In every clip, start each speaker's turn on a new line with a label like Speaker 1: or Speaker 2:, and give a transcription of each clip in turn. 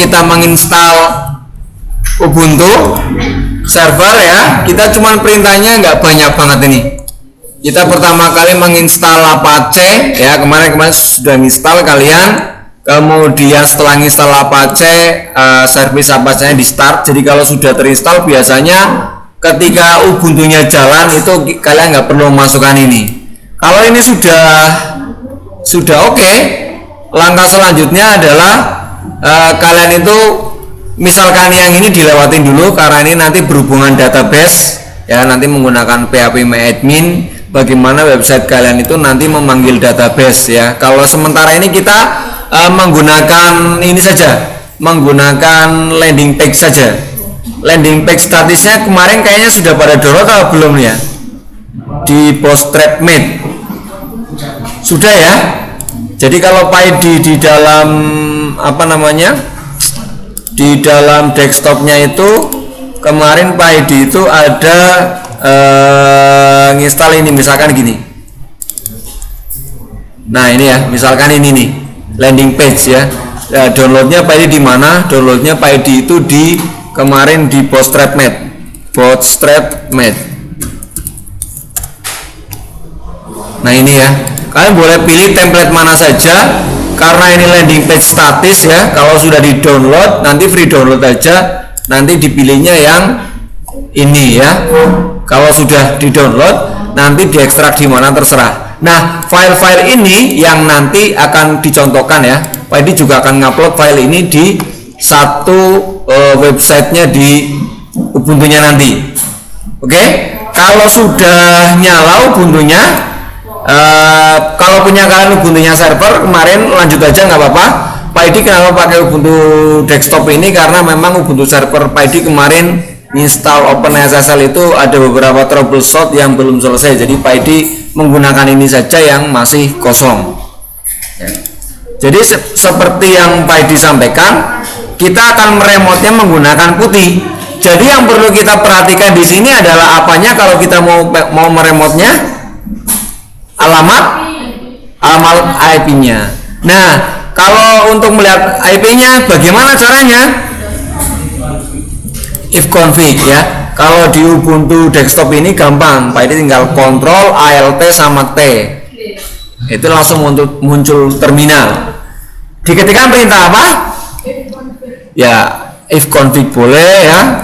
Speaker 1: kita menginstal Ubuntu server ya, kita cuman perintahnya nggak banyak banget ini. Kita pertama kali menginstal Apache ya, kemarin sudah install kalian. Kemudian setelah install Apache, service Apache-nya di start. Jadi kalau sudah terinstall, biasanya ketika Ubuntu-nya jalan itu kalian nggak perlu masukkan ini. Kalau ini sudah oke, langkah selanjutnya adalah kalian itu misalkan yang ini dilewatin dulu karena ini nanti berhubungan database ya, nanti menggunakan phpMyAdmin, bagaimana website kalian itu nanti memanggil database ya. Kalau sementara ini kita menggunakan ini saja, menggunakan landing page saja. Landing page statusnya kemarin kayaknya sudah pada download atau belum ya di Poststrat.met? Sudah ya. Jadi kalau PyD di dalam apa namanya, di dalam desktopnya itu kemarin PyD itu ada nginstal ini, misalkan gini. Nah ini ya, misalkan ini nih landing page ya. Downloadnya PyD di mana? Downloadnya PyD itu di kemarin di Poststrat.met. Nah ini ya, kalian boleh pilih template mana saja karena ini landing page statis ya. Kalau sudah di download nanti free download aja, nanti dipilihnya yang ini ya. Kalau sudah di download nanti diekstrak di mana terserah. Nah, file-file ini yang nanti akan dicontohkan ya. PyD juga akan ngupload file ini di satu websitenya di Ubuntu-nya nanti. Oke, kalau sudah nyala Ubuntu-nya, kalau punya kalian Ubuntu-nya server kemarin lanjut aja nggak apa-apa. PyD kenapa pakai Ubuntu desktop ini? Karena memang Ubuntu server PyD kemarin install OpenSSL itu ada beberapa troubleshoot yang belum selesai. Jadi PyD menggunakan ini saja yang masih kosong. Jadi seperti yang PyD sampaikan, kita akan meremotnya menggunakan putih. Jadi yang perlu kita perhatikan di sini adalah apanya kalau kita mau meremotnya, alamat IP-nya. Nah, kalau untuk melihat IP-nya bagaimana caranya? Ifconfig ya. Kalau di Ubuntu desktop ini gampang, PyD tinggal kontrol ALT sama T, itu langsung muncul terminal. Diketikkan perintah apa? Ya, ifconfig boleh ya,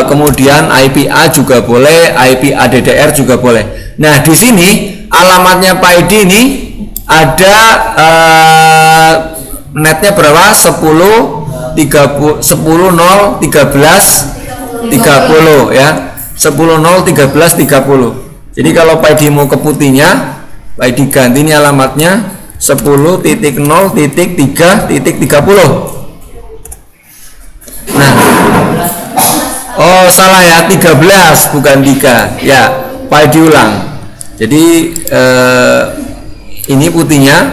Speaker 1: kemudian IPA juga boleh, IPADDR juga boleh. Nah di sini alamatnya PyD ini ada netnya berapa? 10 0 13 30 ya, 10 0 13 30. Jadi kalau PyD mau ke putihnya, PyD ganti ini alamatnya 10.0.3.30. Nah, oh salah ya, 13 bukan 3 ya, PyD ulang. Jadi ini putihnya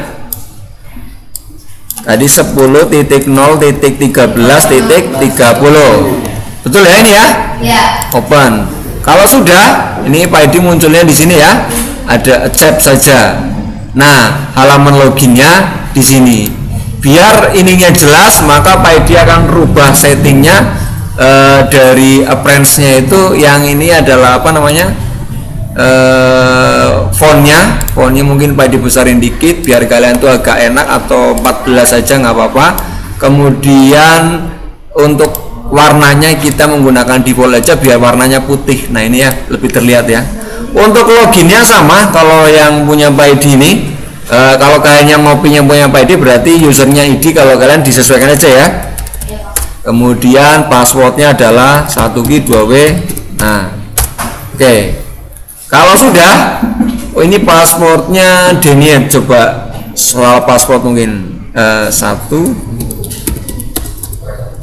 Speaker 1: tadi 10.0.13.30. Betul ya ini ya? Ya. Open. Kalau sudah, ini PyD munculnya di sini ya. Ada accept saja. Nah, halaman loginnya di sini. Biar ininya jelas, maka PyD akan rubah settingnya dari appearance-nya itu. Yang ini adalah apa namanya? Fontnya mungkin PyD besarin dikit biar kalian tuh agak enak, atau 14 saja nggak apa-apa. Kemudian untuk warnanya kita menggunakan default aja biar warnanya putih. Nah ini ya, lebih terlihat ya. Untuk loginnya sama, kalau yang punya PyD ini, kalau kalian yang ngopinya punya PyD berarti usernya ID, kalau kalian disesuaikan aja ya. Kemudian passwordnya adalah 1Q 2W. Nah oke. Kalau sudah, ini passwordnya Denian, coba soal password mungkin 1.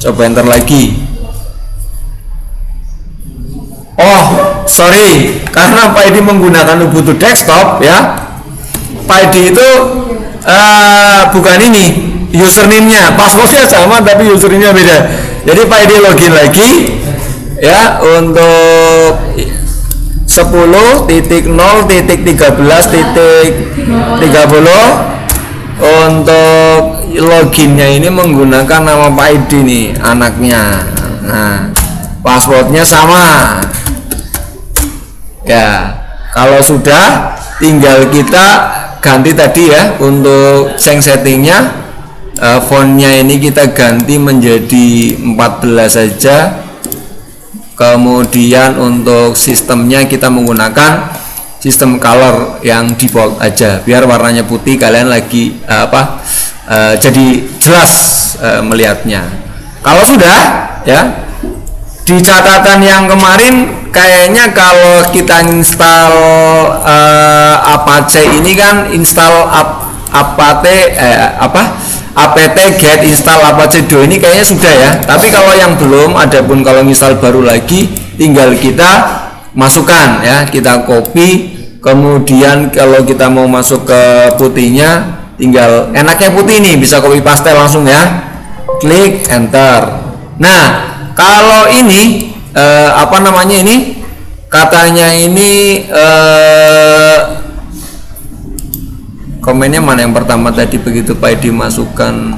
Speaker 1: Coba enter lagi. Oh sorry, karena PyD menggunakan Ubuntu desktop ya, PyD itu bukan ini username-nya, passwordnya sama tapi username-nya beda. Jadi PyD login lagi ya untuk 10.0.13.30. Untuk loginnya ini menggunakan nama Pak ID nih anaknya. Nah, passwordnya sama. Ya, kalau sudah tinggal kita ganti tadi ya untuk settingnya, fontnya ini kita ganti menjadi 14 saja. Kemudian untuk sistemnya kita menggunakan sistem color yang default aja biar warnanya putih, kalian lagi jadi jelas melihatnya. Kalau sudah ya, di catatan yang kemarin kayaknya kalau kita install Apache ini kan install apt get install Apache 2 ini kayaknya sudah ya. Tapi kalau yang belum, adapun kalau install baru lagi, tinggal kita masukkan ya, kita copy. Kemudian kalau kita mau masuk ke putihnya, tinggal enaknya putih nih bisa copy paste langsung ya, klik enter. Nah, kalau ini ini katanya ini komennya mana yang pertama tadi, begitu Pak ID masukkan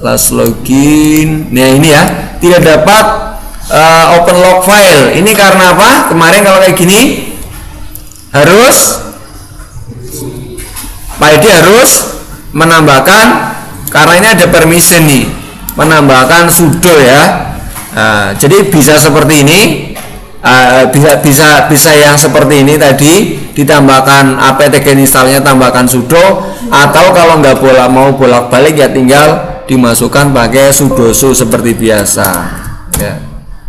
Speaker 1: last login. Nah ini ya, tidak dapat open log file. Ini karena apa? Kemarin kalau kayak gini harus Pak ID harus menambahkan, karena ini ada permission nih, menambahkan sudo ya. Jadi bisa seperti ini, bisa yang seperti ini tadi, ditambahkan apt get installnya tambahkan sudo, atau kalau nggak mau bolak-balik ya tinggal dimasukkan pakai sudosu seperti biasa ya.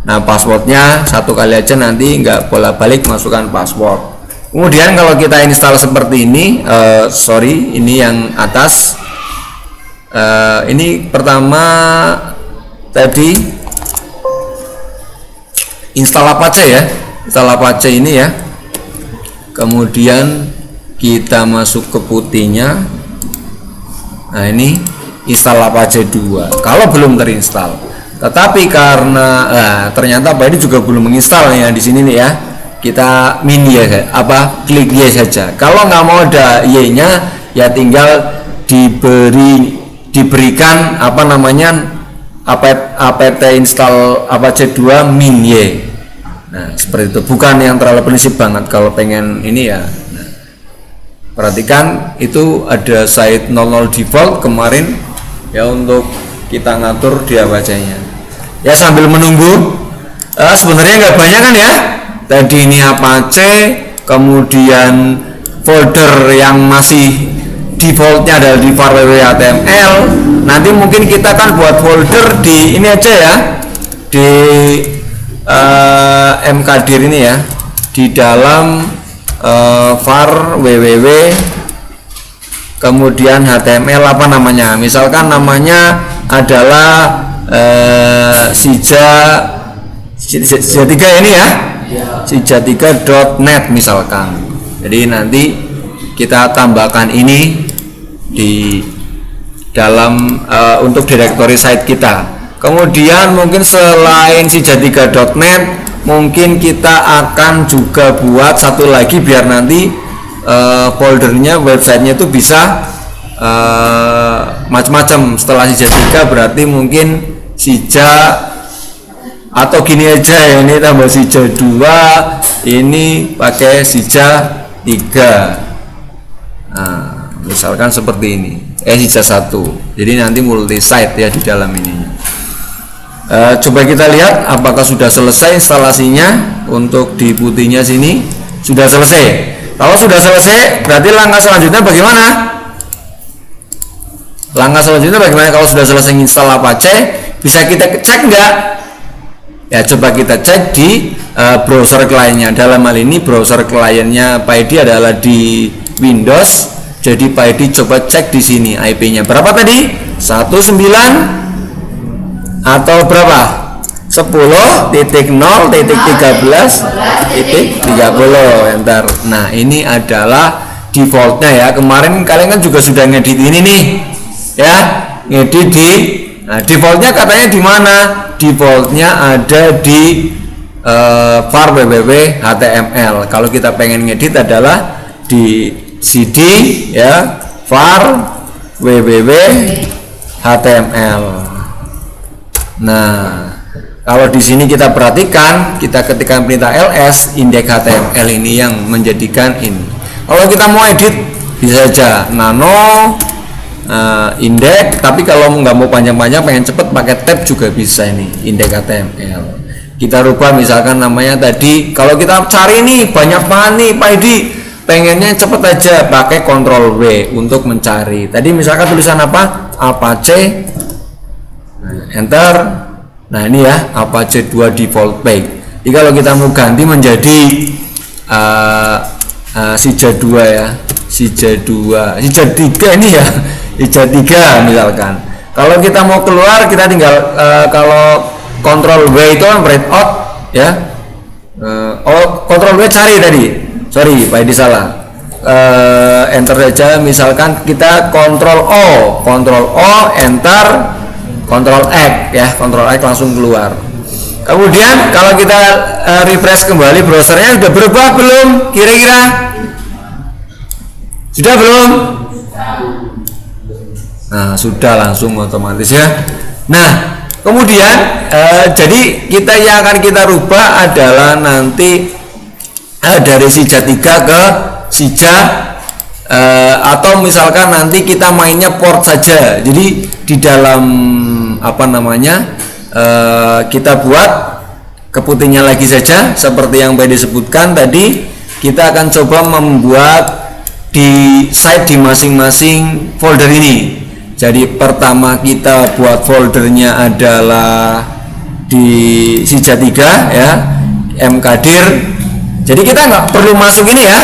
Speaker 1: Nah, passwordnya satu kali aja, nanti nggak bolak-balik masukkan password. Kemudian kalau kita install seperti ini, ini yang atas, ini pertama tadi install Apache ya, install Apache ini ya. Kemudian kita masuk ke putihnya. Nah, ini install Apache 2 kalau belum terinstall. Tetapi karena ternyata Pak ini juga belum menginstal ya di sini nih ya. Kita min ya, klik Y saja. Kalau nggak mau ada Y-nya ya tinggal diberikan apt install Apache 2 min Y. Nah, seperti itu, bukan yang terlalu prinsip banget kalau pengen ini ya. Nah, perhatikan itu ada site 00 default kemarin ya, untuk kita ngatur di Apache-nya. Ya, sambil menunggu, sebenarnya nggak banyak kan ya. Tadi ini Apache, kemudian folder yang masih defaultnya adalah di var www.html. Nanti mungkin kita kan buat folder di ini aja ya, di mkdir ini ya, di dalam var www kemudian html misalkan namanya adalah sija3 ini ya, sija3.net misalkan. Jadi nanti kita tambahkan ini di dalam untuk directory site kita. Kemudian mungkin selain sija3.net, mungkin kita akan juga buat satu lagi biar nanti foldernya, websitenya itu bisa macam-macam. Setelah sija3 berarti mungkin sija, atau gini aja ya, ini tambah sija2, ini pakai sija3. Nah, misalkan seperti ini, sija1. Jadi nanti multi site ya di dalam ini. Coba kita lihat apakah sudah selesai instalasinya. Untuk di putihnya sini sudah selesai. Kalau sudah selesai, berarti langkah selanjutnya bagaimana? Langkah selanjutnya bagaimana kalau sudah selesai install Apache? Bisa kita cek nggak? Ya, coba kita cek di browser kliennya. Dalam hal ini browser kliennya Pak ID adalah di Windows. Jadi Pak ID coba cek di sini IP-nya berapa tadi? 19 atau berapa? 10.0.13.30 enter. Nah, ini adalah defaultnya ya. Kemarin kalian kan juga sudah ngedit ini nih ya, ngedit di defaultnya katanya di mana? Defaultnya ada di var www.html. Kalau kita pengen ngedit adalah di cd ya, var www HTML. Nah, kalau di sini kita perhatikan, kita ketikkan perintah ls indeks HTML ini yang menjadikan ini. Kalau kita mau edit bisa saja nano indeks, tapi kalau nggak mau panjang-panjang, pengen cepet pakai tab juga bisa ini indeks HTML. Kita rubah misalkan namanya tadi, kalau kita cari nih banyak banget nih Pak Edi, pengennya cepet aja pakai Ctrl W untuk mencari. Tadi misalkan tulisan apa? Apache, enter. Nah ini ya Apache 2 default page. Jadi kalau kita mau ganti menjadi Sija 2 ya, Sija 2, Sija 3 ini ya, Sija 3 misalkan. Kalau kita mau keluar kita tinggal kalau Ctrl W itu kan write out ya. Ctrl W cari tadi. Sorry, Pak Edi salah. Enter saja, misalkan kita Ctrl O, enter, Ctrl X ya, Ctrl X langsung keluar. Kemudian kalau kita refresh kembali browsernya, sudah berubah belum? Kira-kira sudah belum? Nah, sudah langsung otomatis ya. Nah, kemudian jadi kita yang akan kita rubah adalah nanti dari Sija 3 ke Sija atau misalkan nanti kita mainnya port saja. Jadi di dalam apa namanya kita buat keputihnya lagi saja seperti yang tadi disebutkan tadi. Kita akan coba membuat di site di masing-masing folder ini. Jadi pertama kita buat foldernya adalah di Sija 3 ya, mkdir. Jadi kita nggak perlu masuk ini ya,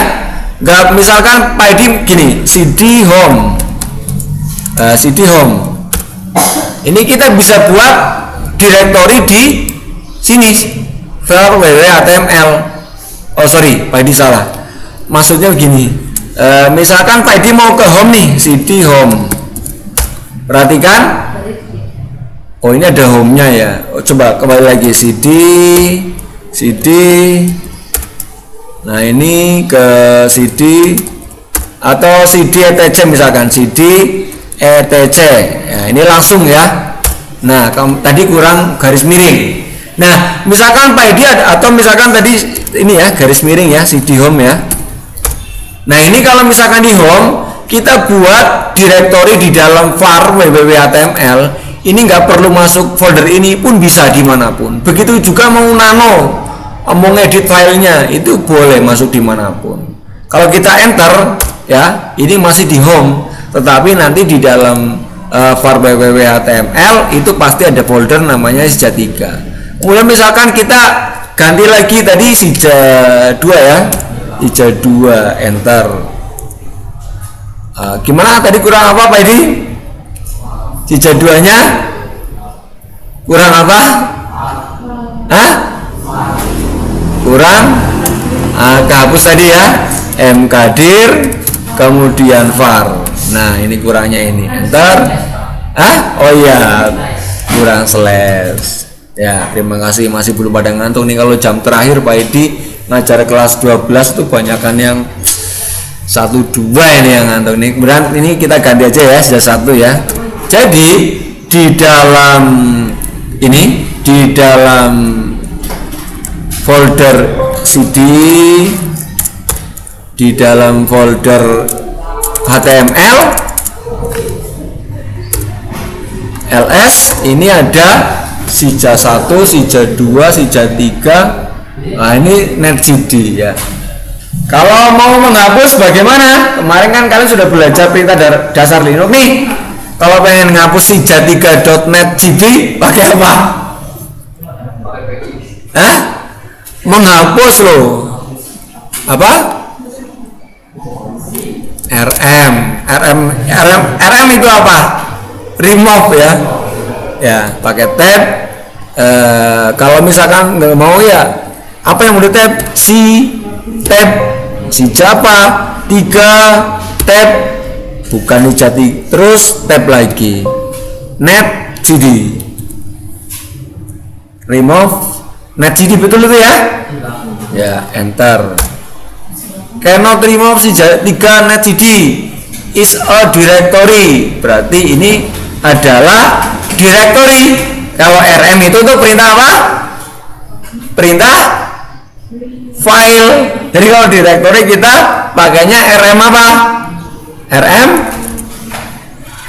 Speaker 1: nggak, misalkan Pak Edi gini, cd home, ini kita bisa buat directory di sini file www.html. Oh sorry, Pak Edi salah, maksudnya begini, misalkan Pak Edi mau ke home nih, cd home, perhatikan, oh ini ada home-nya ya. Coba kembali lagi cd. Nah ini ke cd atau cd etc misalkan cd etc. Ya, ini langsung ya. Nah tadi kurang garis miring. Nah misalkan Pak Edi atau misalkan tadi ini ya garis miring ya cd home ya. Nah ini kalau misalkan di home kita buat directory di dalam var www.html, ini nggak perlu masuk folder ini pun bisa dimanapun. Begitu juga mau nano, mau ngedit filenya itu boleh masuk dimanapun. Kalau kita enter ya ini masih di home, tetapi nanti di dalam var www.html itu pasti ada folder namanya Sija 3. Kemudian misalkan kita ganti lagi tadi Sija 2 ya, Sija 2 enter. Gimana tadi kurang apa Pak Edi? Sija 2 nya kurang apa? Hah? Kurang kehapus tadi ya, mkdir kemudian var. Nah ini kurangnya ini enter. Oh iya kurang slash ya. Terima kasih, masih belum pada ngantuk nih. Kalau jam terakhir Pak Edi ngajar kelas 12 tuh banyakan yang 1-2 ini yang ngantuk nih. Kemudian ini kita ganti aja ya, sudah 1 ya. Jadi di dalam ini, di dalam folder cd, di dalam folder html ls ini ada Sija 1, Sija 2, Sija 3. Nah ini netcd ya. Kalau mau menghapus bagaimana? Kemarin kan kalian sudah belajar perintah dasar Linux nih. Kalau pengen ngapus Sija 3.netcd pakai apa? Menghapus loh. Apa? rm itu apa? Remove ya. Ya, pakai tab. Kalau misalkan nggak mau ya, apa yang udah tab? Tab Sija apa? 3 tab, bukan Sija 3, terus tab lagi netcd, remove netcd, betul itu ya? Ya enter. Cannot remove Sija 3 netcd. is a directory, berarti ini adalah directory. Kalau rm itu tuh perintah apa? Perintah file. Jadi kalau directory kita pakainya rm apa? rm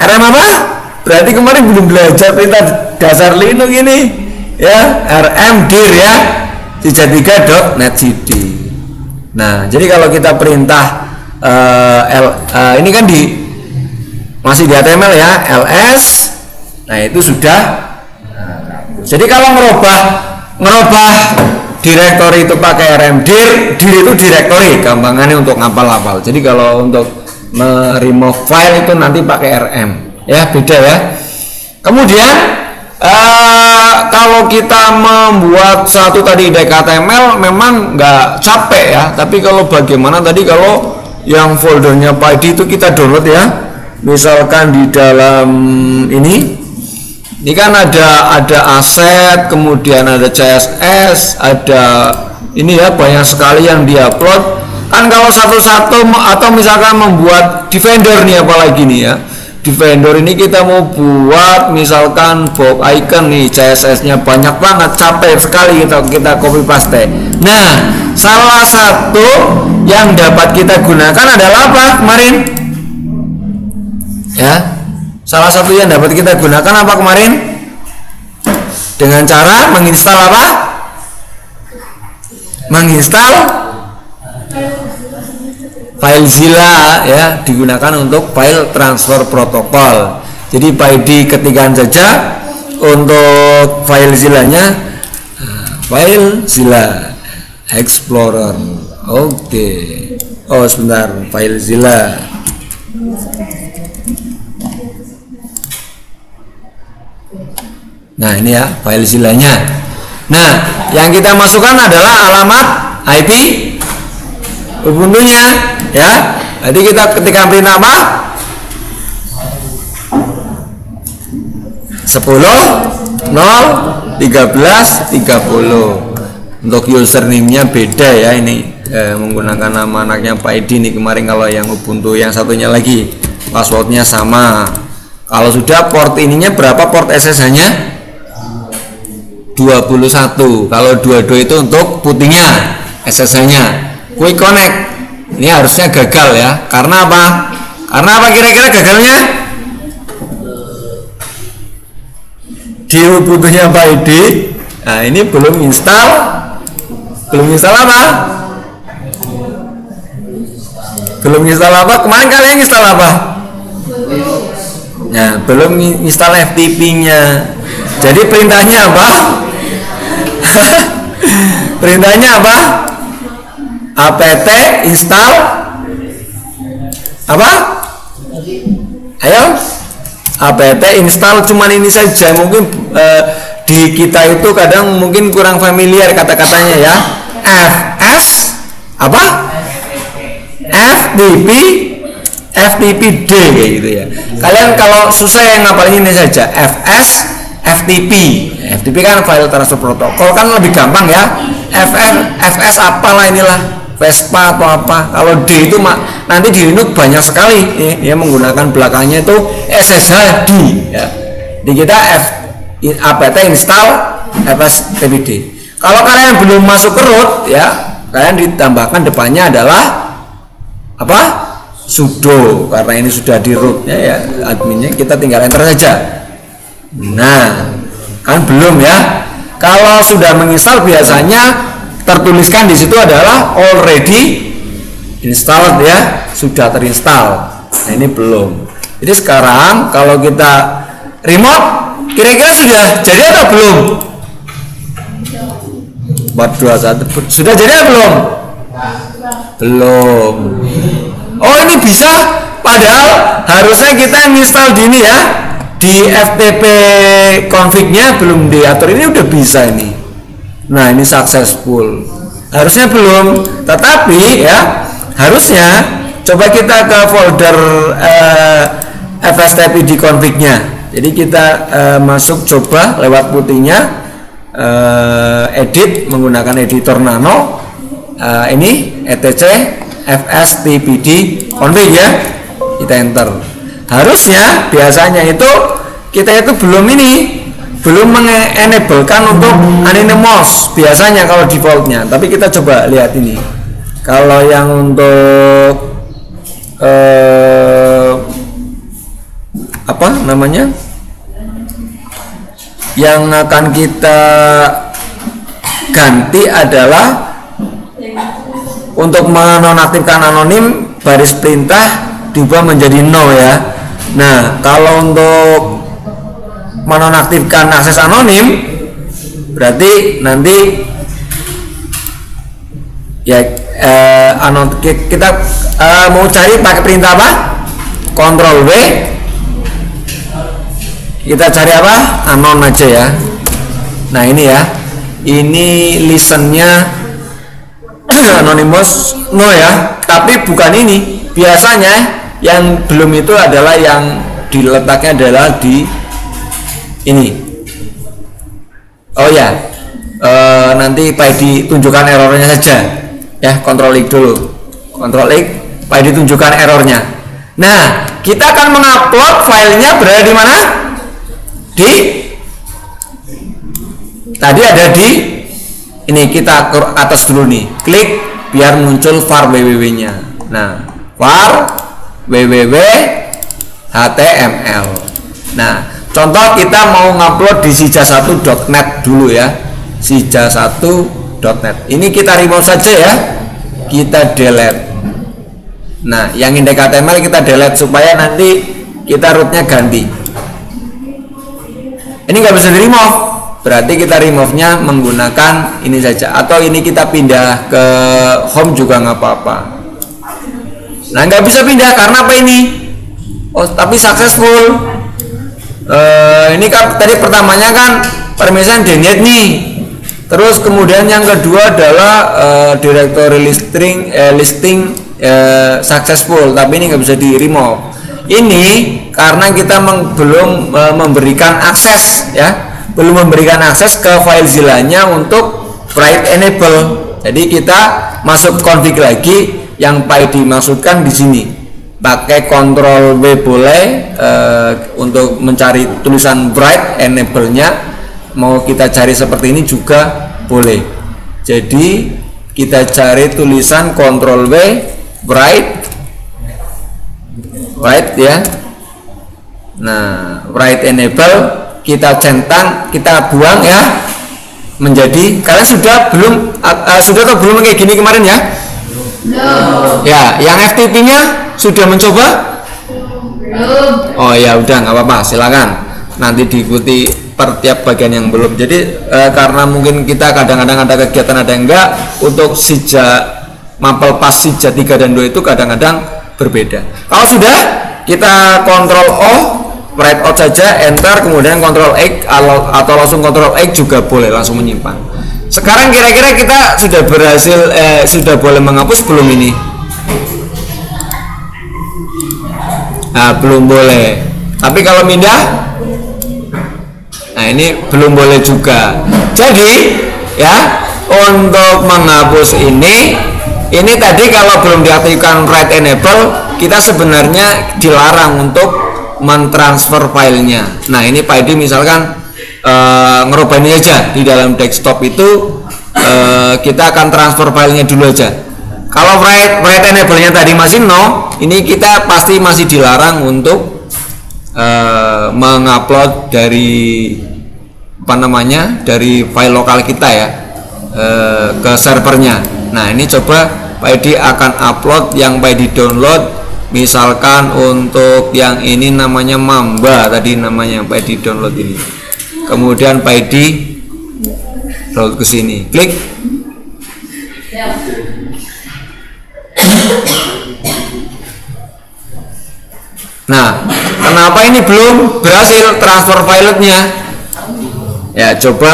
Speaker 1: apa? Berarti kemarin belum belajar perintah dasar Linux ini ya, rm dir ya, 33.net cd. Nah, jadi kalau kita perintah ini kan masih di HTML ya, ls. Nah, itu sudah. Jadi kalau ngerubah directory itu pakai rm dir itu directory, gampangannya untuk ngapal-ngapal. Jadi kalau untuk remove file itu nanti pakai rm ya, beda ya. Kemudian kalau kita membuat satu tadi HTML memang nggak capek ya, tapi kalau bagaimana tadi kalau yang foldernya PyD itu kita download ya, misalkan di dalam ini kan ada aset, kemudian ada CSS, ada ini ya, banyak sekali yang diupload kan. Kalau satu-satu atau misalkan membuat di vendor nih, apalagi nih ya, di vendor ini kita mau buat misalkan box icon nih, CSS-nya banyak banget, capek sekali kita copy paste. Nah, salah satu yang dapat kita gunakan adalah apa kemarin? Ya, salah satu yang dapat kita gunakan apa kemarin? Dengan cara menginstal apa? Menginstal FileZilla ya, digunakan untuk file transfer protokol. Jadi PyD ketikan saja untuk FileZilla-nya, FileZilla Explorer. Oke. Oh sebentar, FileZilla. Nah ini ya FileZilla-nya. Nah yang kita masukkan adalah alamat IP Ubuntu-nya ya. Jadi kita ketika perintah apa? 10 0 13 30. Untuk username-nya beda ya, ini menggunakan nama anaknya PyD nih kemarin. Kalau yang Ubuntu yang satunya lagi passwordnya sama. Kalau sudah port ininya berapa, port SSH-nya 21. Kalau 22 itu untuk putihnya SSH-nya. Quick connect ini harusnya gagal ya, karena apa? Karena apa kira-kira gagalnya? Di Ubuntu-nya PyD, nah ini belum install apa? Belum install apa? Kemarin kalian install apa? Nah, belum install FTP-nya. Jadi perintahnya apa? Perintahnya apa? apt install apa? Ayo, apt install, cuman ini saja. Mungkin di kita itu kadang mungkin kurang familiar kata-katanya ya. fs apa? ftpd kayak gitu ya. Kalian kalau susah yang ngapalin ini saja, fs FTP kan file transfer protokol, kan lebih gampang ya. fs apalah inilah, Vespa atau apa. Kalau D itu nanti di Linux banyak sekali ya, menggunakan belakangnya itu SSHD ya. Di kita apt install fstpd. Kalau kalian belum masuk ke root ya, kalian ditambahkan depannya adalah apa? Sudo, karena ini sudah di root ya, adminnya kita tinggal enter saja. Nah, kan belum ya. Kalau sudah menginstal biasanya tertuliskan di situ adalah already installed ya, sudah terinstall. Nah, ini belum. Jadi sekarang kalau kita remote, kira-kira sudah jadi atau belum? 421 sudah jadi atau belum? Belum. Oh ini bisa, padahal harusnya kita install di ini ya, di FTP config-nya belum diatur. Ini udah bisa ini. Nah ini successful, harusnya belum, tetapi ya harusnya coba kita ke folder fstpd config-nya. Jadi kita masuk coba lewat putihnya, edit menggunakan editor nano, ini etc fstpd config ya. kita enter. Harusnya biasanya itu kita itu belum mengenablekan untuk anonymous biasanya kalau defaultnya, tapi kita coba lihat ini. Kalau yang untuk apa namanya, yang akan kita ganti adalah untuk menonaktifkan anonim, baris perintah diubah menjadi no ya. Nah, kalau untuk menonaktifkan akses anonim berarti nanti ya kita mau cari pakai perintah apa? Ctrl W, kita cari apa? Anon aja ya. Nah ini ya, ini listennya anonymous no ya, tapi bukan ini. Biasanya yang belum itu adalah yang diletaknya adalah di ini. Oh ya, nanti Pak Edi tunjukkan errornya saja ya. Ctrl X dulu, Ctrl X, Pak Edi tunjukkan errornya. Nah, kita akan mengupload filenya berada di mana? Tadi ada di ini, kita ke atas dulu nih, klik biar muncul var www nya. Nah, var www html. Nah, contoh kita mau ngupload di sija1.net dulu ya, sija1.net. Ini kita remove saja ya, kita delete. Nah, yang indeks HTML kita delete supaya nanti kita rootnya ganti. Ini nggak bisa di remove, berarti kita remove nya menggunakan ini saja, atau ini kita pindah ke home juga nggak apa-apa. Nah, nggak bisa pindah karena apa ini? Oh, tapi successful. Ini kan tadi pertamanya kan permission denied nih. Terus kemudian yang kedua adalah directory listing successful, tapi ini nggak bisa di remove. Ini karena kita belum memberikan akses ya, belum memberikan akses ke FileZilla-nya untuk write enable. Jadi kita masuk config lagi yang Pak Edi maksudkan di sini. Pakai Ctrl W boleh untuk mencari tulisan write enable-nya. Mau kita cari seperti ini juga boleh. Jadi kita cari tulisan Ctrl W write ya. Nah, write enable kita centang, kita buang ya, menjadi, kalian sudah sudah atau belum kayak gini kemarin ya? No. Ya, yang FTP nya sudah mencoba? Belum. Oh ya udah, nggak apa-apa, silakan nanti diikuti per tiap bagian yang belum. Jadi karena mungkin kita kadang-kadang ada kegiatan, ada yang enggak, untuk mapel pas sija 3 dan 2 itu kadang-kadang berbeda. Kalau sudah, kita Ctrl O, write out saja, enter, kemudian Ctrl X atau langsung Ctrl X juga boleh, langsung menyimpan. Sekarang kira-kira kita sudah berhasil, sudah boleh menghapus belum ini? Nah, belum boleh. Tapi kalau pindah, nah ini belum boleh juga. Jadi ya, untuk menghapus ini tadi kalau belum diaktifkan write enable, kita sebenarnya dilarang untuk mentransfer filenya. Nah, ini Pak Edi misalkan ngerubah ini aja di dalam desktop itu, kita akan transfer filenya dulu aja. Kalau write enable-nya tadi masih no, ini kita pasti masih dilarang untuk mengupload dari apa namanya, dari file lokal kita ya ke servernya. Nah, ini coba Pak Edi akan upload yang Pak Edi download, misalkan untuk yang ini namanya Mamba, tadi namanya Pak Edi download ini. Kemudian Pak Edi download ke sini, klik. Nah, kenapa ini belum berhasil transfer filenya? Ya, coba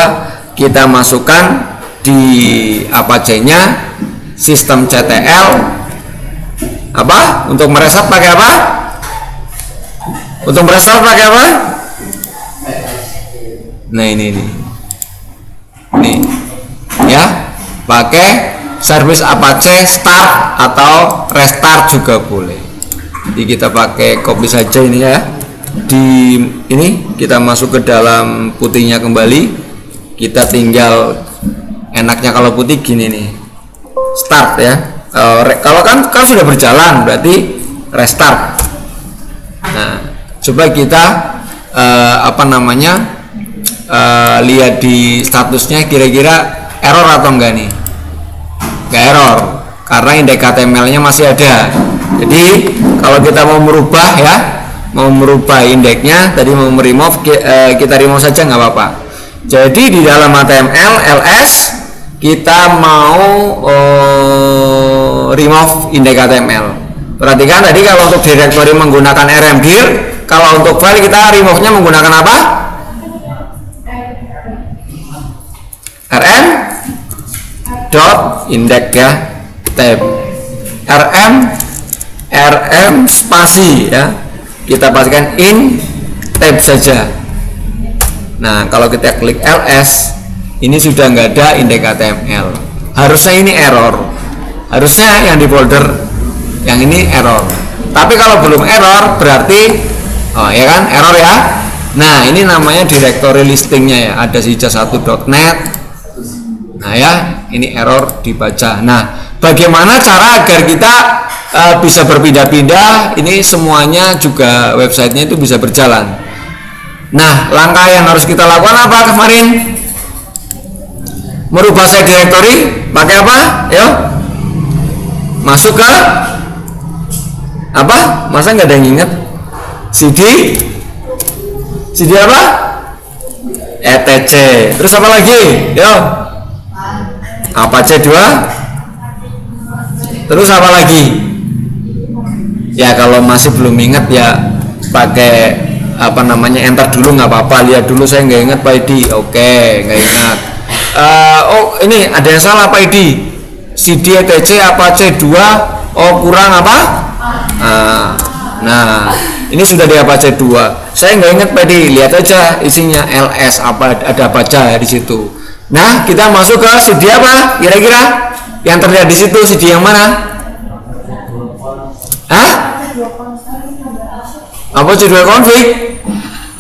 Speaker 1: kita masukkan di Apache-nya sistem CTL apa? Untuk mereset pakai apa? Untuk mereset pakai apa? Nah, ini ya, pakai service Apache start atau restart juga boleh. Jadi kita pakai copy saja ini ya. Di ini kita masuk ke dalam putihnya kembali. Kita tinggal, enaknya kalau putih gini nih, start ya. Kalau kan sudah berjalan berarti restart. Nah, coba kita lihat di statusnya kira-kira error atau enggak nih. Enggak error karena indeks HTML-nya masih ada. Jadi kalau kita mau merubah ya, mau merubah indeksnya, tadi mau remove, kita remove saja nggak apa-apa. Jadi di dalam HTML ls kita mau remove indeks HTML. Perhatikan tadi kalau untuk directory menggunakan rmdir, kalau untuk file kita remove-nya menggunakan apa? rm.index ya, tab rm spasi ya, kita pastikan in tab saja. Nah kalau kita klik ls, ini sudah nggak ada indeks HTML. Harusnya ini error, harusnya yang di folder yang ini error. Tapi kalau belum error berarti ya kan error ya. Nah ini namanya directory listingnya ya, ada sija1.net. Nah ya, ini error dibaca. Nah bagaimana cara agar kita bisa berpindah-pindah, ini semuanya juga websitenya itu bisa berjalan. Nah langkah yang harus kita lakukan apa kemarin? Merubah site directory pakai apa? Yo, masuk ke apa? Masa nggak ada yang ingat? cd apa? etc. Terus apa lagi? Yo, apache 2. Terus apa lagi? Ya kalau masih belum ingat ya pakai enter dulu nggak apa-apa. Lihat dulu, saya nggak ingat Pak ID. Oke, nggak ingat. Oh ini ada yang salah Pak ID. cd etc apache 2. Oh kurang apa? Nah ini sudah di apache 2. Saya nggak ingat Pak ID. Lihat aja isinya ls apa, ada apa aja di situ. Nah kita masuk ke cd apa kira-kira yang terlihat di situ? cd yang mana? Apa judul config?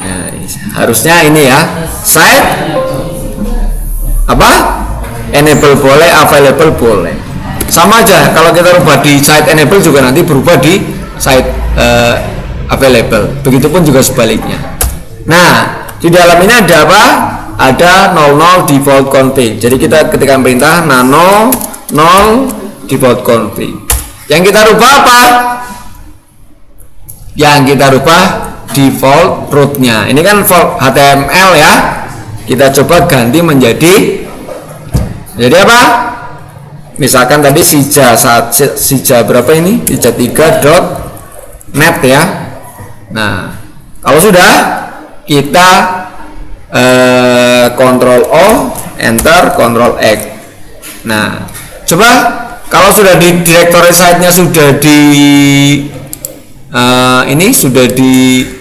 Speaker 1: Nah, harusnya ini ya, site apa? Enable boleh, available boleh. Sama aja kalau kita rubah di site enable juga nanti berubah di site available. Begitupun juga sebaliknya. Nah, di dalam ini ada apa? Ada 00 default config. Jadi kita ketika perintah nano 0 default config. Yang kita rubah apa? Yang kita rubah default root-nya. Ini kan HTML ya. Kita coba ganti menjadi apa? Misalkan tadi sija berapa ini? sija3.net ya. Nah, kalau sudah kita Ctrl O, enter, Ctrl X. Nah, coba kalau sudah di directory site-nya sudah di ini sudah dibuat,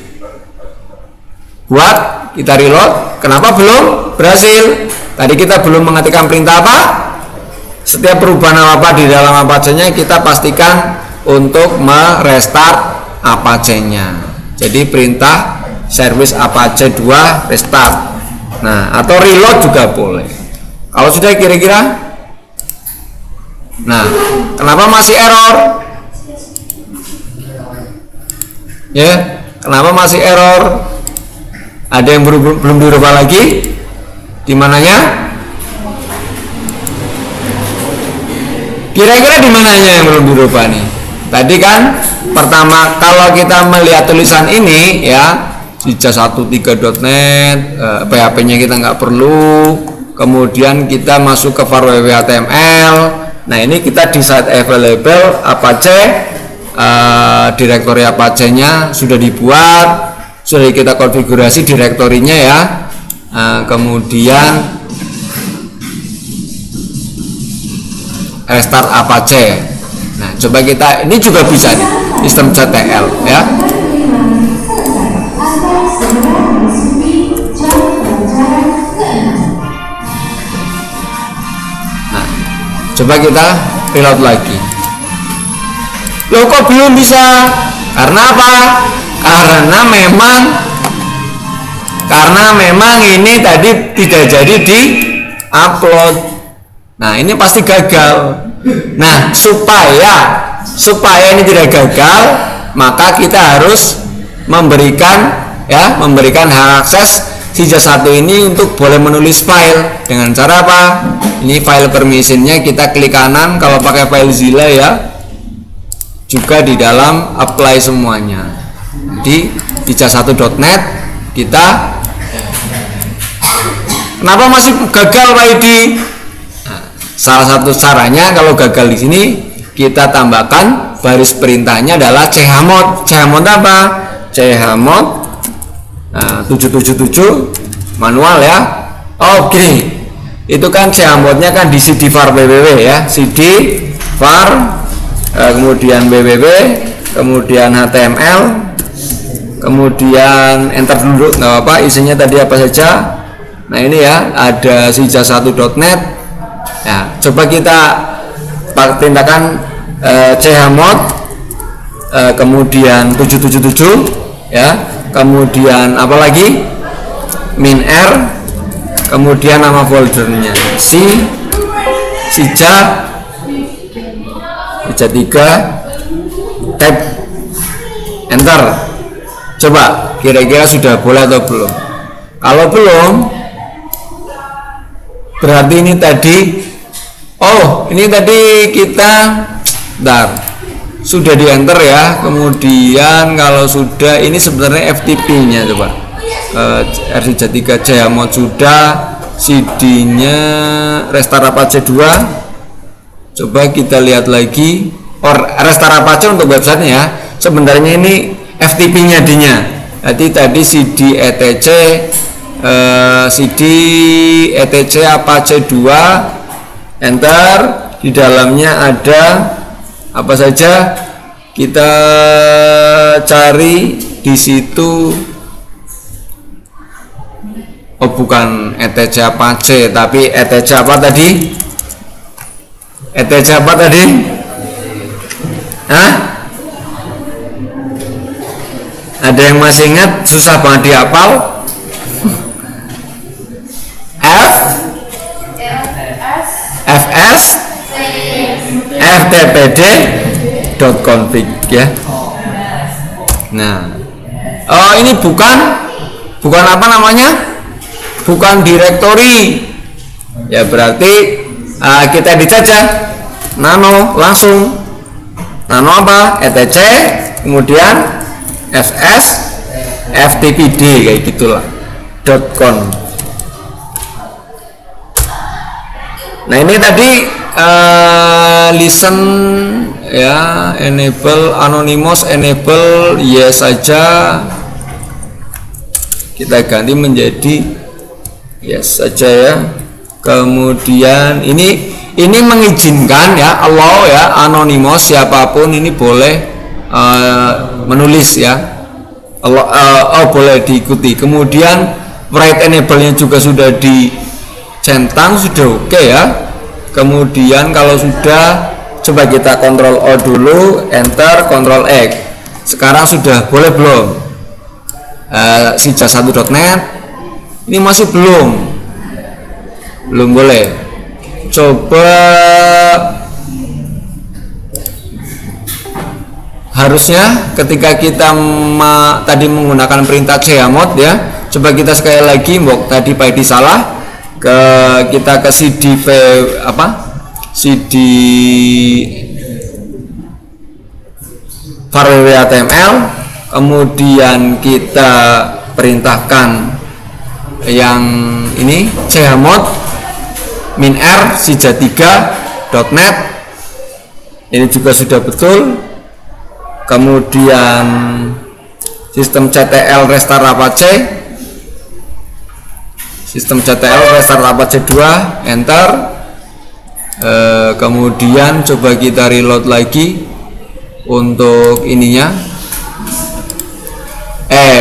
Speaker 1: kita reload. Kenapa belum berhasil? Tadi kita belum mengetikkan perintah apa? Setiap perubahan apa di dalam Apache-nya kita pastikan untuk merestart Apache-nya. Jadi perintah service Apache 2 restart. Nah, atau reload juga boleh. Kalau sudah kira-kira. Nah, kenapa masih error? Ya, kenapa masih error? Ada yang belum dirubah lagi? Di mananya? Kira-kira di mananya yang belum dirubah nih? Tadi kan pertama kalau kita melihat tulisan ini ya, sija13.net, PHP-nya kita nggak perlu. Kemudian kita masuk ke var www.html. Nah ini kita di site available Apache. Direktori Apache-nya sudah dibuat, sudah kita konfigurasi direktorinya ya. Kemudian restart Apache. Nah, coba kita, ini juga bisa nih, system.ctl ya. Nah, coba kita reload lagi. Loh kok belum bisa Karena apa? Karena memang ini tadi tidak jadi di upload. Nah, ini pasti gagal. Nah, supaya ini tidak gagal, maka kita harus memberikan hak akses si jas 1 ini untuk boleh menulis file dengan cara apa? Ini file permissionnya kita klik kanan kalau pakai FileZilla ya. Juga di dalam apply semuanya. Jadi di jas1.net kita kenapa masih gagal Pak Edi? Nah, salah satu caranya kalau gagal di sini kita tambahkan baris perintahnya adalah chmod. Chmod apa? Chmod 777 manual ya. Oh gini, itu kan chmodnya kan di cd var www ya, cd var kemudian www, kemudian html, kemudian enter dulu, nggak apa, isinya tadi apa saja. Nah ini ya, ada si jas1.net. Nah, coba kita tindakan chmod kemudian 777 ya, kemudian apa lagi, min_r, kemudian nama foldernya sija 3 tab enter. Coba kira-kira sudah boleh atau belum? Kalau belum, berarti ini tadi kita sudah di enter ya. Kemudian kalau sudah, ini sebenarnya FTP nya coba RC3 chmod sudah, CD nya Restart Apache 2. Coba kita lihat lagi Restart Apache untuk websitenya ya. Sebenarnya ini FTP nya D-nya. Jadi tadi CD etc Apache 2 enter. Di dalamnya ada apa saja, kita cari di situ. Oh bukan etc Apache, tapi etc apa tadi? etc apa tadi? Hah? Ada yang masih ingat? Susah banget dihafal. fs ftpd.config ya. Nah, ini bukan apa namanya? Bukan directory. Ya berarti kita dijajah nano langsung. Nano apa? etc kemudian fs ftpd kayak gitulah .com. Nah ini tadi listen ya, enable anonymous, enable yes saja, kita ganti menjadi yes saja ya. Kemudian ini mengizinkan ya, allow ya, anonymous siapapun ini boleh menulis ya, boleh diikuti. Kemudian write enable nya juga sudah dicentang, sudah oke ya. Kemudian kalau sudah, coba kita Ctrl O dulu, enter, Ctrl X. Sekarang sudah boleh belum? Si jas1.net ini masih belum boleh. Coba harusnya ketika kita tadi menggunakan perintah chmod ya, coba kita sekali lagi, tadi Pak Edi salah, kita ke cd var html, kemudian kita perintahkan yang ini chmod min_r sija3.net, ini juga sudah betul. Kemudian sistem CTL Restart Apache, sistem CTL Restart Apache 2 enter. Kemudian coba kita reload lagi untuk ininya,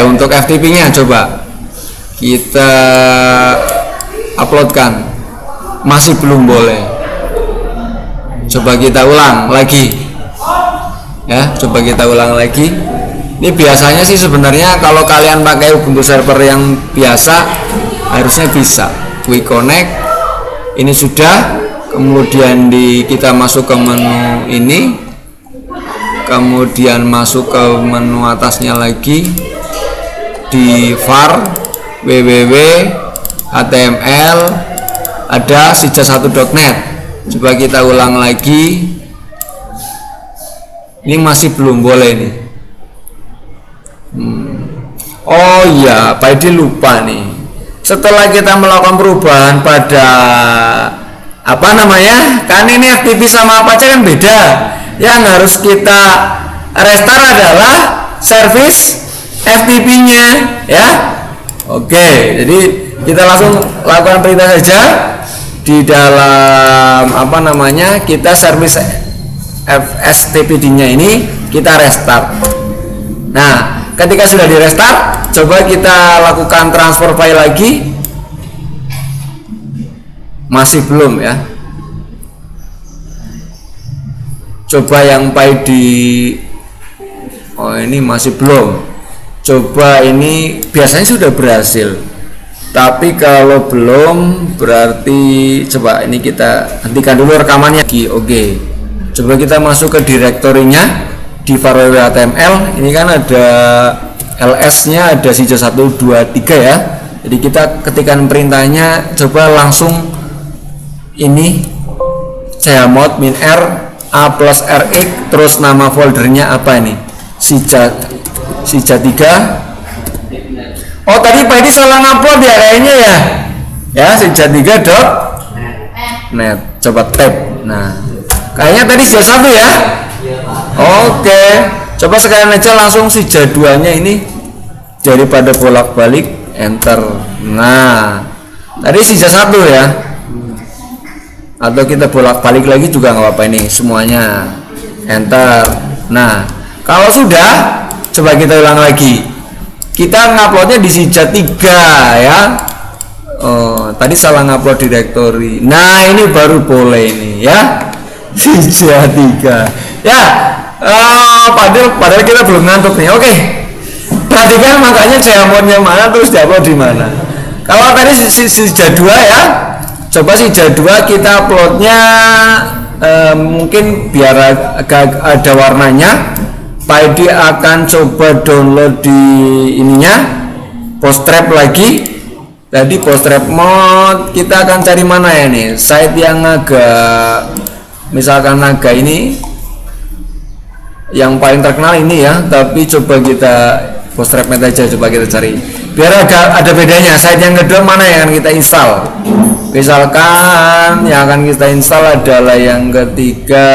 Speaker 1: untuk FTP nya coba kita uploadkan, masih belum boleh. Coba kita ulang lagi ya, coba kita ulang lagi. Ini biasanya sih sebenarnya kalau kalian pakai Ubuntu server yang biasa harusnya bisa. We connect, ini sudah, kemudian kita masuk ke menu ini, kemudian masuk ke menu atasnya lagi di var www html ada sija1.net. Coba kita ulang lagi. Ini masih belum boleh nih. Oh iya, Pak Edi lupa nih. Setelah kita melakukan perubahan pada apa namanya, kan ini FTP sama Apache kan beda. Yang harus kita restart adalah service FTP-nya, ya. Oke, jadi kita langsung lakukan perintah saja di dalam apa namanya, kita service FTPD-nya ini kita restart. Nah, ketika sudah di restart, coba kita lakukan transfer file lagi. Masih belum ya. Coba yang PID. Oh, ini masih belum. Coba ini biasanya sudah berhasil. Tapi kalau belum berarti coba ini kita hentikan dulu rekamannya. Oke. Coba kita masuk ke direktorinya di var html. Ini kan ada ls-nya, ada sija 1 2 3 ya. Jadi kita ketikkan perintahnya, coba langsung ini chmod -r a plus rx, terus nama foldernya apa ini? Sija 3. Oh, tadi Pak ini salah ngupload ya kayaknya ya. Ya, sija3.net. Coba tab. Nah, kayaknya tadi sija 1 ya. Oke, coba sekalian aja langsung sija 2-nya ini, daripada bolak-balik enter. Nah, tadi sija 1 ya. Atau kita bolak-balik lagi juga nggak apa-apa, ini semuanya enter. Nah, kalau sudah, coba kita ulang lagi. Kita nguploadnya di sija 3 ya. Oh, tadi salah ngupload directory. Nah, ini baru boleh ini ya. Sija 3. Ya, padahal kita belum ngantuk nih. Oke. Perhatikan makanya chmodnya mana, terus diupload di mana. Kalau tadi sija 2 ya. Coba sija 2 kita uploadnya mungkin biar agak ada warnanya. Pak Edi akan coba download di ininya, Bootstrap lagi. Tadi Bootstrap mode kita akan cari mana ya nih, site yang agak, misalkan agak ini yang paling terkenal ini ya. Tapi coba kita Bootstrap mode aja, coba kita cari biar agak ada bedanya. Site yang kedua mana yang akan kita install? Misalkan yang akan kita install adalah yang ketiga,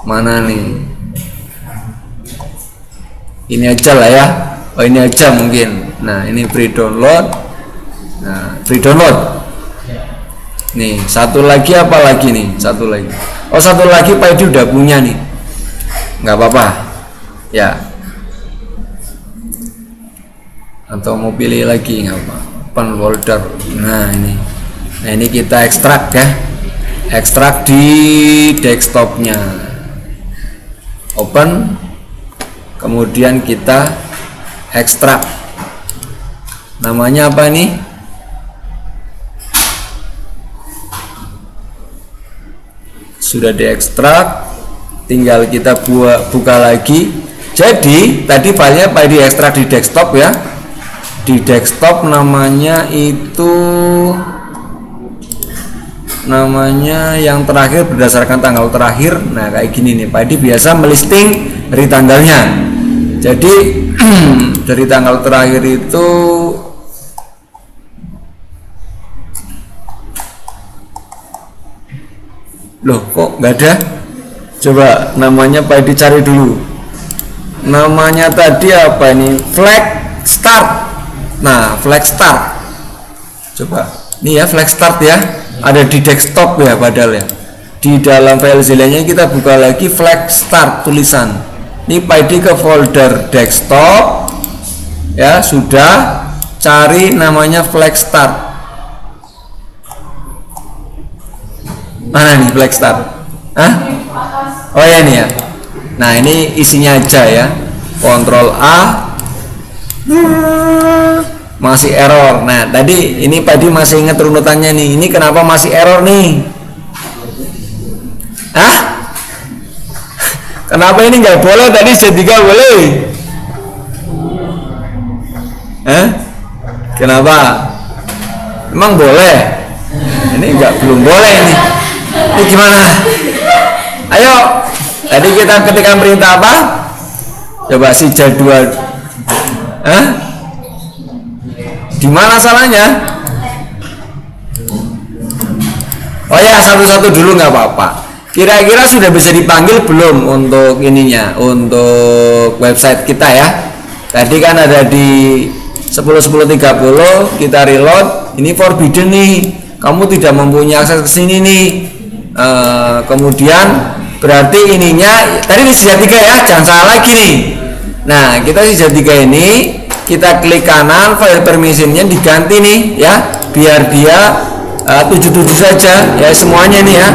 Speaker 1: mana nih? Ini aja lah ya. Oh, ini aja mungkin. Nah, ini free download. Nah, free download. Nih, satu lagi apa lagi nih? Satu lagi. Oh, satu lagi Pak Edi udah punya nih. Nggak apa-apa. Ya. Atau mau pilih lagi nggak apa? Open folder. Nah, ini. Nah, ini kita ekstrak ya. Ekstrak di desktopnya. Open, kemudian kita ekstrak. Namanya apa ini? Sudah diekstrak, tinggal kita buka lagi. Jadi tadi filenya Pak Edi ekstrak di desktop ya. Di desktop namanya itu, namanya yang terakhir berdasarkan tanggal terakhir. Nah, kayak gini nih, Pak Edi biasa melisting dari tanggalnya. Jadi dari tanggal terakhir itu loh, kok nggak ada? Coba namanya Pak Edi cari dulu. Namanya tadi apa ini? Flag start. Nah, flag start. Coba nih ya, flag start ya. Ada di desktop ya padahal ya. Di dalam FileZilla-nya kita buka lagi flag start tulisan. Ini Pak Edi ke folder desktop ya, sudah cari namanya flag start. Mana nih flag start? Hah? Oh ya, ini ya. Nah ini isinya aja ya, Ctrl A, masih error. Nah tadi ini Pak Edi masih ingat runutannya nih, ini kenapa masih error nih? Hah? Kenapa ini nggak boleh, tadi Z3 boleh? Hah? Kenapa? Emang boleh? Ini belum boleh ini. Ini gimana? Ayo, tadi kita ketikkan perintah apa? Coba si jadwal. Hah? Di mana salahnya? Oh ya, satu-satu dulu nggak apa-apa. Kira-kira sudah bisa dipanggil belum untuk ininya, untuk website kita ya? Tadi kan ada di 10.10.30 kita reload. Ini forbidden nih, kamu tidak mempunyai akses ke sini nih. Kemudian berarti ininya tadi di sija 3 ya, jangan salah lagi nih. Nah kita sija 3 ini kita klik kanan, file permissionnya diganti nih ya, biar dia 77 saja ya semuanya nih ya,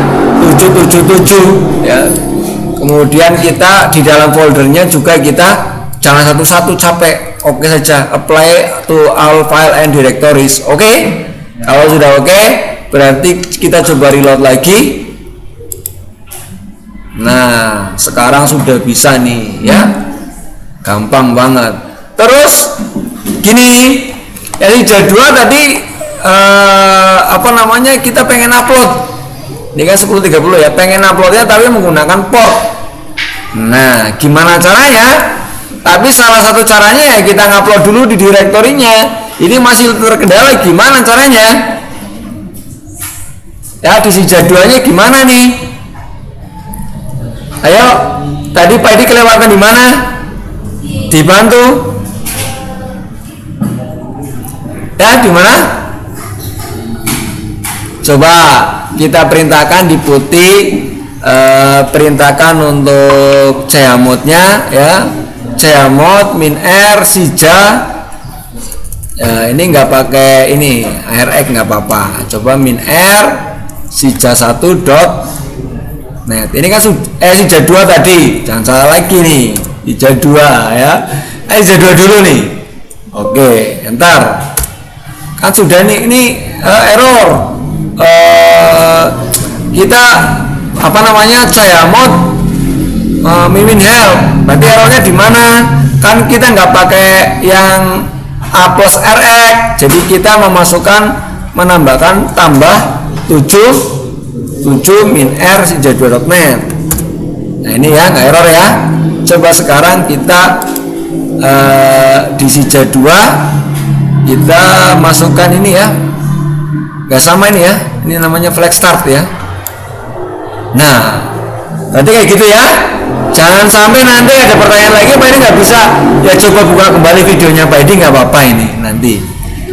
Speaker 1: 777 ya. Kemudian kita di dalam foldernya juga kita jangan satu-satu, capek. Oke saja, apply to all file and directories. Oke. Kalau sudah oke, berarti kita coba reload lagi. Nah sekarang sudah bisa nih ya, gampang banget. Terus gini, jadi jadwal tadi apa namanya, kita pengen upload ini kan 10.30 ya, pengen uploadnya tapi menggunakan port. Nah gimana caranya? Tapi salah satu caranya ya kita ngupload dulu di direktorinya. Ini masih terkendala, gimana caranya? Ya di si jadwalnya gimana nih? Ayo, tadi Pak Edi kelewatan di mana? Dibantu. Ya di mana? Coba kita perintahkan di putih, perintahkan untuk chmod-nya ya, chmod -r sija. Ya, ini nggak pakai ini rx nggak apa-apa. Coba -r sija 1 net. Ini kan sija 2 tadi, jangan salah lagi nih, sija 2 ya. Sija 2 dulu nih. Oke, entar kan sudah nih, ini error. Kita apa namanya, chmod mimin help, berarti errornya di mana? Kan kita nggak pakai yang a plus rx, jadi kita menambahkan tambah 7 -r sija 2.net. Nah ini ya, nggak error ya. Coba sekarang kita di sija 2 kita masukkan ini ya, nggak sama ini ya, ini namanya flag start ya. Nah berarti kayak gitu ya, jangan sampai nanti ada pertanyaan lagi Pak Edi nggak bisa ya. Coba buka kembali videonya Pak Edi, nggak apa-apa ini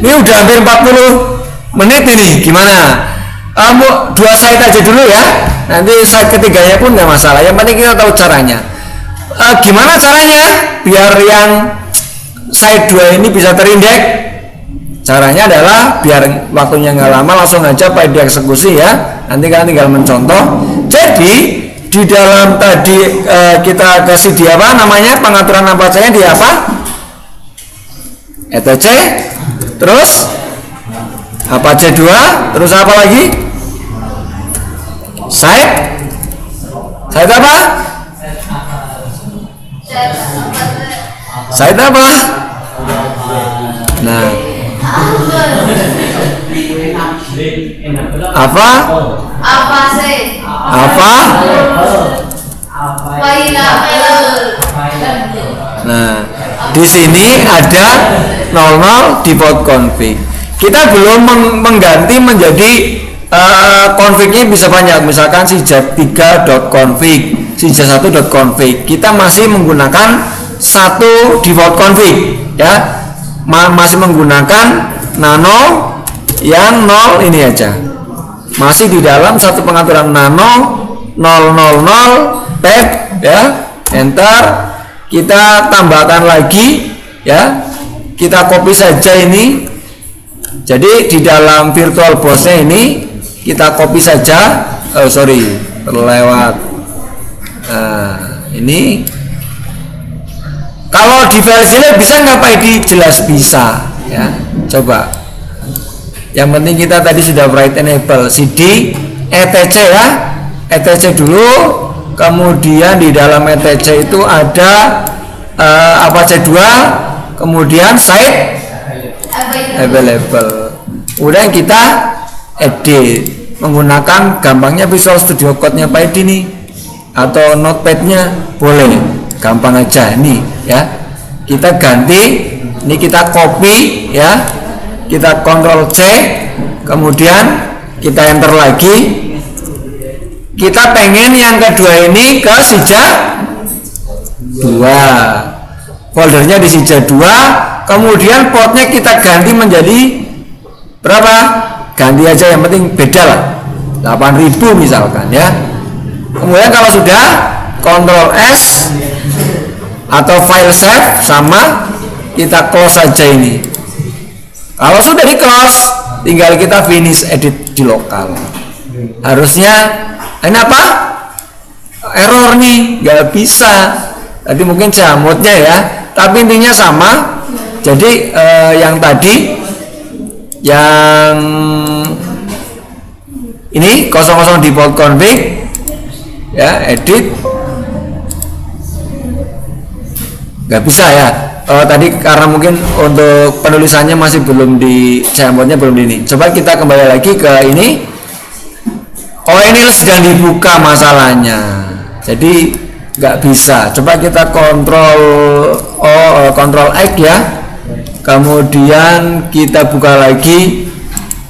Speaker 1: udah hampir 40 menit ini. Gimana, kamu 2 site aja dulu ya, nanti site ketiganya pun nggak masalah, yang penting kita tahu caranya. Gimana caranya biar yang site 2 ini bisa terindeks? Caranya adalah biar waktunya nggak lama, langsung aja Pak Edi eksekusi ya. Nanti kalian tinggal mencontoh. Jadi di dalam tadi kita kasih di apa namanya, pengaturan apa saja di apa? etc. Terus apa C2? Terus apa lagi? Site apa? Site apa? Nah, apa sih? Apa? Nah, di sini ada 00 default config. Kita belum mengganti menjadi config-nya bisa banyak, misalkan sija3.config, sija1.config. Kita masih menggunakan satu default config ya. Masih menggunakan nano yang 0 ini aja, masih di dalam satu pengaturan nano 000 tab ya, enter. Kita tambahkan lagi ya, kita copy saja ini. Jadi di dalam virtual box-nya ini kita copy saja. Sorry, terlewat. ini kalau di file zilla bisa nggak Pak Edi? Jelas bisa ya. Coba. Yang penting kita tadi sudah write enable cd etc ya. etc dulu, kemudian di dalam etc itu ada Apache 2, kemudian site available. Kemudian kita edit menggunakan gampangnya Visual Studio Code-nya Pak Edi nih, atau Notepad-nya boleh, gampang aja nih ya. Kita ganti, ini kita copy ya, kita Ctrl C, kemudian kita enter lagi. Kita pengen yang kedua ini ke Sija 2, foldernya di Sija 2, kemudian portnya kita ganti menjadi berapa? Ganti aja, yang penting beda lah, 8000 misalkan ya. Kemudian kalau sudah, Ctrl S atau file save, sama kita close saja ini. Kalau sudah di close, tinggal kita finish edit di lokal. Harusnya ini apa? Error nih, nggak bisa. Tadi mungkin jamutnya ya, tapi intinya sama. Jadi yang tadi, yang ini 00 default config ya, edit nggak bisa ya. Tadi karena mungkin untuk penulisannya masih belum di jamutnya belum di ini. Coba kita kembali lagi ke ini. Oh, ini sedang dibuka masalahnya, jadi nggak bisa. Coba kita Ctrl X ya, kemudian kita buka lagi.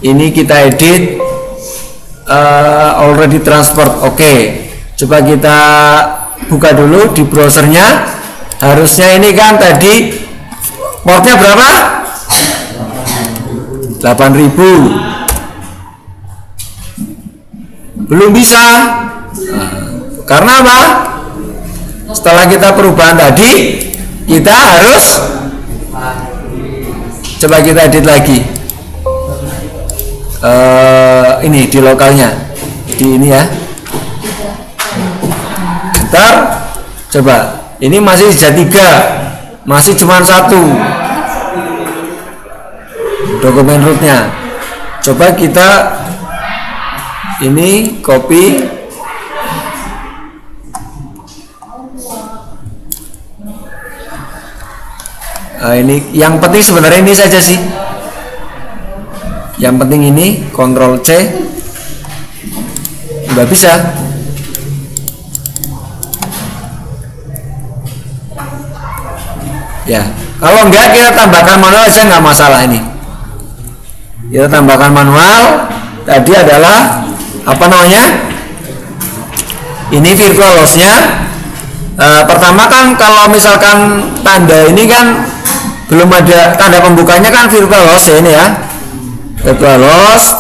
Speaker 1: Ini kita edit already transferred. Oke. Coba kita buka dulu di browsernya. Harusnya ini kan tadi portnya berapa? 8000. Belum bisa. Karena apa? Setelah kita perubahan tadi, kita harus coba kita edit lagi. Ini di lokalnya, di ini ya. Ntar coba, ini masih Sija 3, masih cuma 1 dokumen rootnya. Coba kita ini copy, ini yang penting sebenarnya ini saja sih. Yang penting ini Ctrl C, nggak bisa. Ya, kalau enggak kita tambahkan manual aja, nggak masalah ini. Kita tambahkan manual. Tadi adalah apa namanya? Ini virtual host-nya. Pertama kan kalau misalkan tanda ini kan belum ada tanda pembukanya kan virtual host ya, ini ya. Virtual host.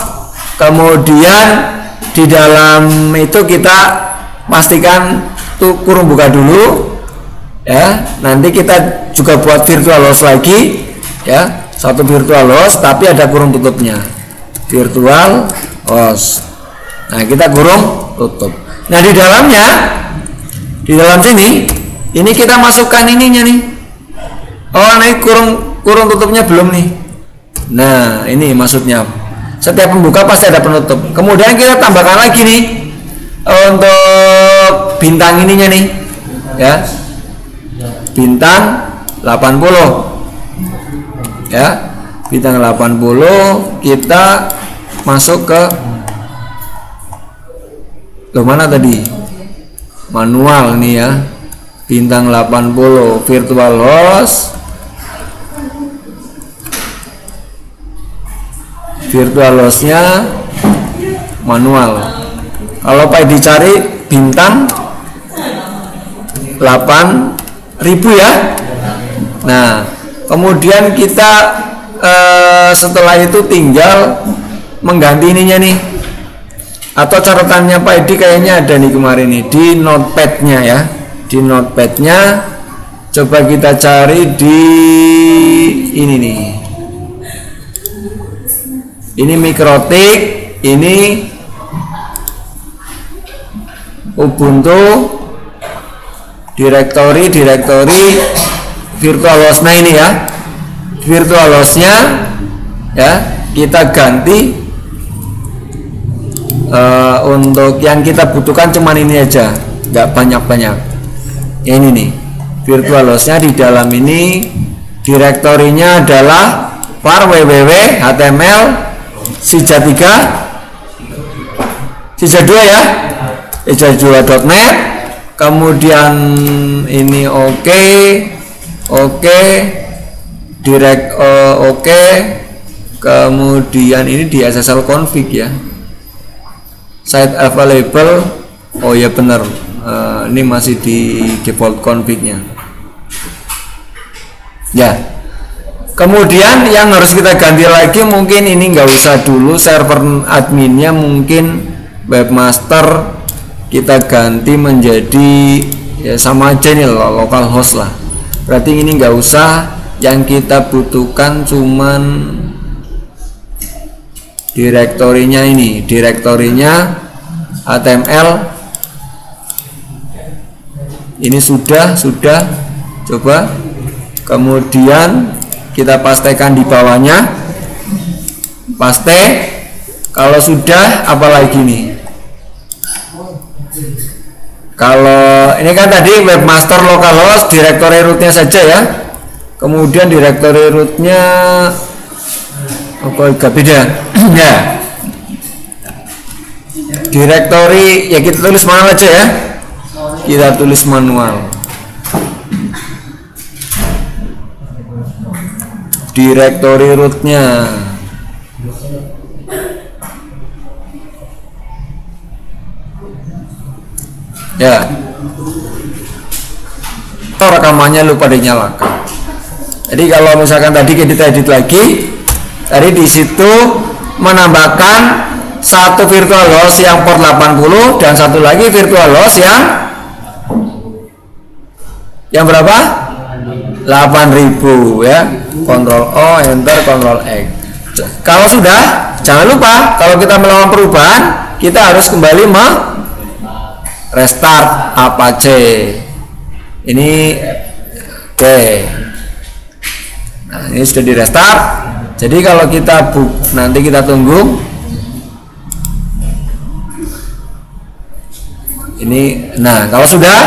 Speaker 1: Kemudian di dalam itu kita pastikan tuh kurung buka dulu. Ya, nanti kita juga buat virtual host lagi ya, satu virtual host tapi ada kurung tutupnya, virtual host. Nah, kita kurung tutup. Nah, di dalamnya, di dalam sini ini kita masukkan ininya nih. Oh, nah, kurung tutupnya belum nih. Nah, ini maksudnya setiap pembuka pasti ada penutup. Kemudian kita tambahkan lagi nih untuk bintang ininya nih ya, bintang 80 ya, bintang 80 kita masuk ke mana tadi, manual nih ya, bintang 80 virtual host, virtual hostnya manual. Kalau Pak dicari bintang 8000 ya. Nah, kemudian kita setelah itu tinggal mengganti ininya nih, atau catatannya Pak Edi kayaknya ada nih kemarin nih di notepadnya ya. Di notepadnya coba kita cari di ini nih, ini mikrotik, ini Ubuntu direktori virtual host. Nah ini ya, virtual hostnya ya kita ganti untuk yang kita butuhkan cuman ini aja, nggak banyak-banyak. Ini nih virtual hostnya, di dalam ini direktorinya adalah var www html sija3 sija2 ya, sija2.net. Kemudian ini oke, direct oke. Kemudian ini di SSL config ya, site available. Oh ya benar, ini masih di default config-nya ya. Kemudian yang harus kita ganti lagi, mungkin ini nggak usah dulu, server adminnya mungkin webmaster kita ganti menjadi ya sama aja nih localhost lah. Berarti ini nggak usah, yang kita butuhkan cuman direktorinya ini, direktorinya HTML ini sudah coba. Kemudian kita pastekan di bawahnya, paste. Kalau sudah, apalagi nih, kalau ini kan tadi webmaster localhost, directory rootnya saja ya. Kemudian directory rootnya agak beda ya. Directory ya kita tulis manual aja ya, kita tulis manual. Directory rootnya ya, atau rekamannya lupa dinyalakan. Jadi kalau misalkan tadi kita edit lagi, tadi di situ menambahkan satu virtual host yang port 80 dan satu lagi virtual host yang berapa? 8000 ya. Ctrl O, enter, Ctrl X. Kalau sudah, jangan lupa kalau kita melakukan perubahan, kita harus kembali restart Apache. Ini oke. Nah, ini sudah di restart. Jadi kalau kita nanti kita tunggu. Ini, nah kalau sudah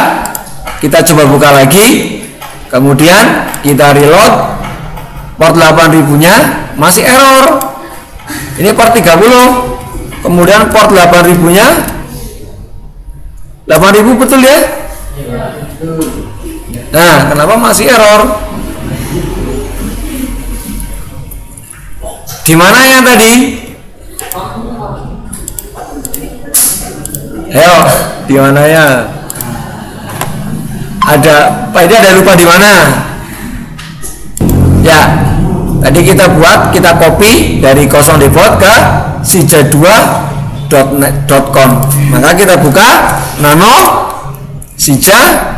Speaker 1: kita coba buka lagi. Kemudian kita reload, port 8000-nya masih error. Ini port 30. Kemudian port 8000-nya 8000 betul ya? Nah, kenapa masih error? Di mana yang tadi? Ayo, di mana ya? Pak ini ada lupa di mana? Ya, tadi kita copy dari kosong default ke sija2.net.com. Maka kita buka nano sija.com.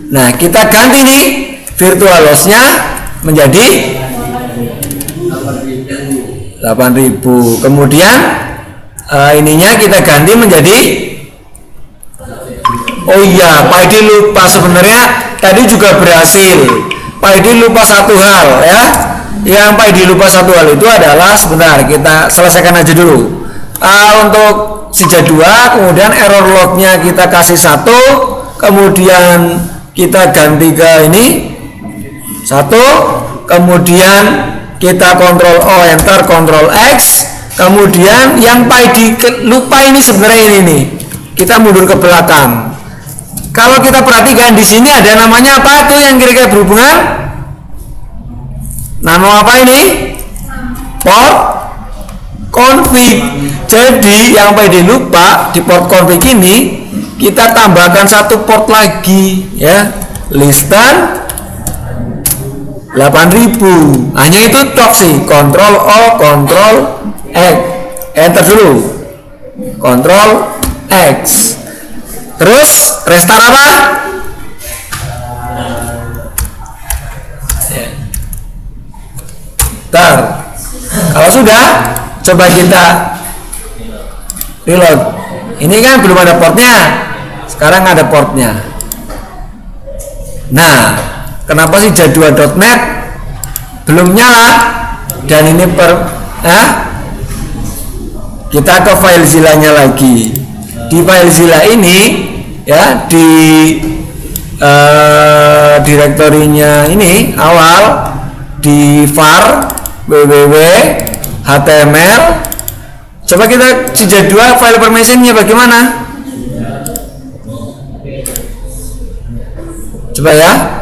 Speaker 1: Nah, kita ganti nih virtual hostnya menjadi 8000. Kemudian ininya kita ganti menjadi, oh iya, Pak Edi lupa sebenarnya tadi juga berhasil. Pak Edi lupa satu hal ya. Yang Pak Edi lupa satu hal itu adalah, sebentar kita selesaikan aja dulu. Untuk sija2, kemudian error lognya kita kasih 1, kemudian kita ganti ke ini 1, kemudian kita Ctrl O, enter, Ctrl X. Kemudian yang Pak Edi lupa ini sebenarnya ini nih, kita mundur ke belakang. Kalau kita perhatikan di sini ada namanya apa tuh yang kira-kira berhubungan? Nama apa ini? Port config. Jadi yang Pak Edi lupa di port config ini kita tambahkan satu port lagi ya, listen 8000. Hanya itu tok sih. Ctrl O, Ctrl X, enter dulu, Ctrl X. Terus restart apa? Bentar. Kalau sudah, coba kita reload. Ini kan belum ada portnya. sekarang ada portnya. Nah, kenapa sih jadua.net belum nyala? Dan ini kita ke FileZilla-nya lagi. Di FileZilla ini ya, di direktorinya ini awal di var www html. Coba kita si jadwal file permissionnya bagaimana? Coba ya,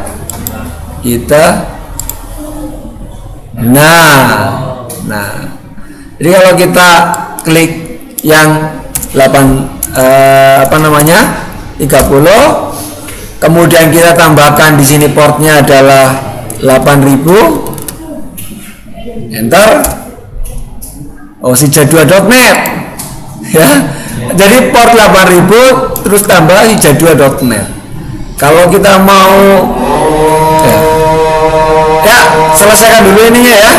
Speaker 1: kita nah jadi kalau kita klik yang 30, kemudian kita tambahkan di sini portnya adalah 8000, enter. Oh, si jadua.net ya, jadi port 8000 terus tambah si jadua.net. Kalau kita mau ya selesaikan dulu ininya ya,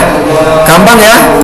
Speaker 1: gampang ya.